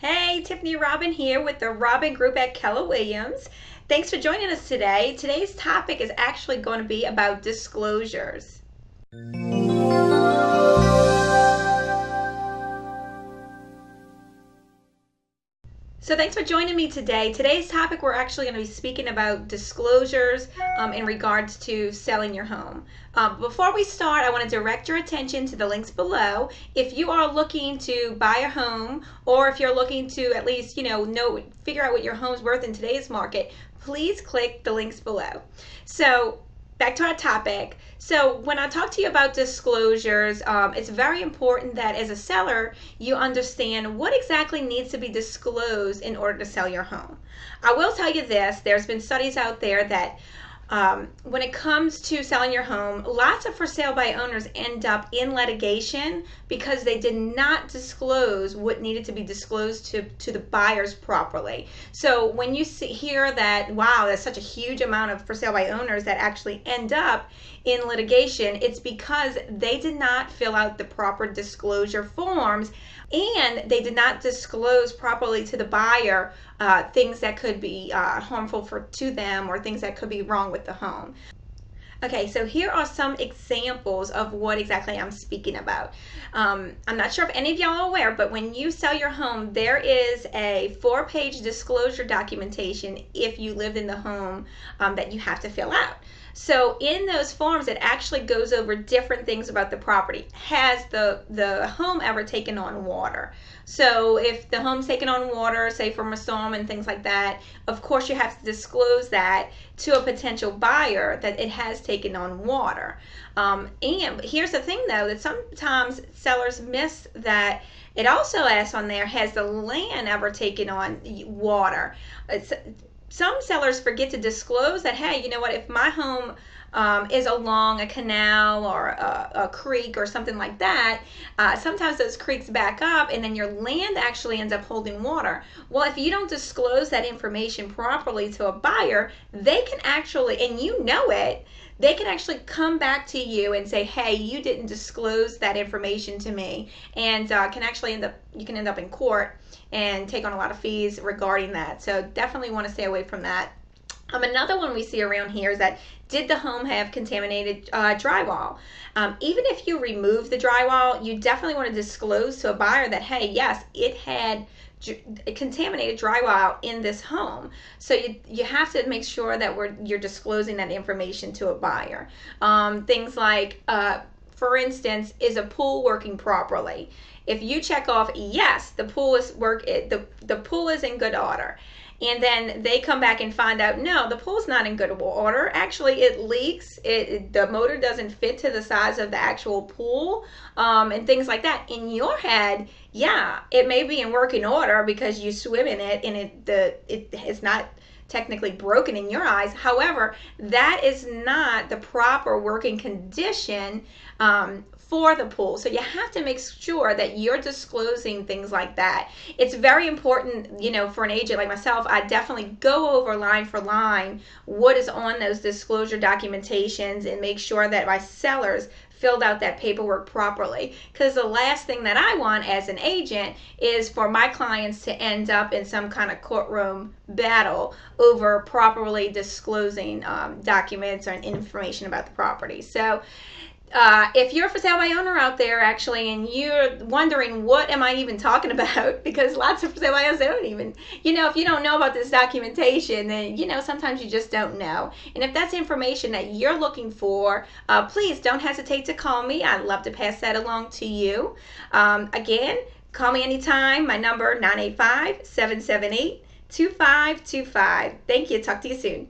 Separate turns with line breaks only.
Hey, Tiffani Robin here with the Robin Group at Keller Williams. Thanks for joining us today. Today's topic is actually going to be about disclosures. So thanks for joining me today. Today's topic, we're actually going to be speaking about disclosures in regards to selling your home. Before we start, I want to direct your attention to the links below. If you are looking to buy a home, or if you're looking to at least, figure out what your home's worth in today's market, please click the links below. So back to our topic. So when I talk to you about disclosures, it's very important that as a seller, you understand what exactly needs to be disclosed in order to sell your home. I will tell you this, there's been studies out there that when it comes to selling your home, lots of for sale by owners end up in litigation because they did not disclose what needed to be disclosed to the buyers properly. So when you hear that, wow, there's such a huge amount of for sale by owners that actually end up in litigation, it's because they did not fill out the proper disclosure forms and they did not disclose properly to the buyer things that could be harmful to them or things that could be wrong with the home. Okay, so here are some examples of what exactly I'm speaking about. I'm not sure if any of y'all are aware, but when you sell your home, there is a 4-page disclosure documentation if you lived in the home that you have to fill out. So in those forms, it actually goes over different things about the property. Has the home ever taken on water? So if the home's taken on water, say from a storm and things like that, of course you have to disclose that to a potential buyer that it has taken on water. And here's the thing though, that sometimes sellers miss that it also asks on there, has the land ever taken on water? Some sellers forget to disclose that, hey, you know what, if my home is along a canal or a creek or something like that, sometimes those creeks back up and then your land actually ends up holding water. Well, if you don't disclose that information properly to a buyer, they can actually, and you know it, they can actually come back to you and say, hey, you didn't disclose that information to me, and you can end up in court and take on a lot of fees regarding that. So definitely want to stay away from that. Another one we see around here is that, did the home have contaminated drywall? Even if you remove the drywall, you definitely want to disclose to a buyer that, hey, yes, it had contaminated drywall in this home. So you have to make sure that you're disclosing that information to a buyer. Things like, for instance, is a pool working properly? If you check off, yes, the pool is the pool is in good order, and then they come back and find out, no, the pool's not in good order. Actually, it leaks. The motor doesn't fit to the size of the actual pool, and things like that. In your head, yeah, it may be in working order because you swim in it, and it is not technically broken in your eyes. However, that is not the proper working condition for the pool. So you have to make sure that you're disclosing things like that. It's very important, for an agent like myself, I definitely go over line for line what is on those disclosure documentations and make sure that my sellers filled out that paperwork properly, because the last thing that I want as an agent is for my clients to end up in some kind of courtroom battle over properly disclosing documents or information about the property. So if you're a for sale by owner out there actually and you're wondering what am I even talking about, because lots of for sale by owners, they don't even, if you don't know about this documentation, then sometimes you just don't know. And if that's information that you're looking for, please don't hesitate to call me. I'd love to pass that along to you. Again, call me anytime. My number 985-778-2525. Thank you. Talk to you soon.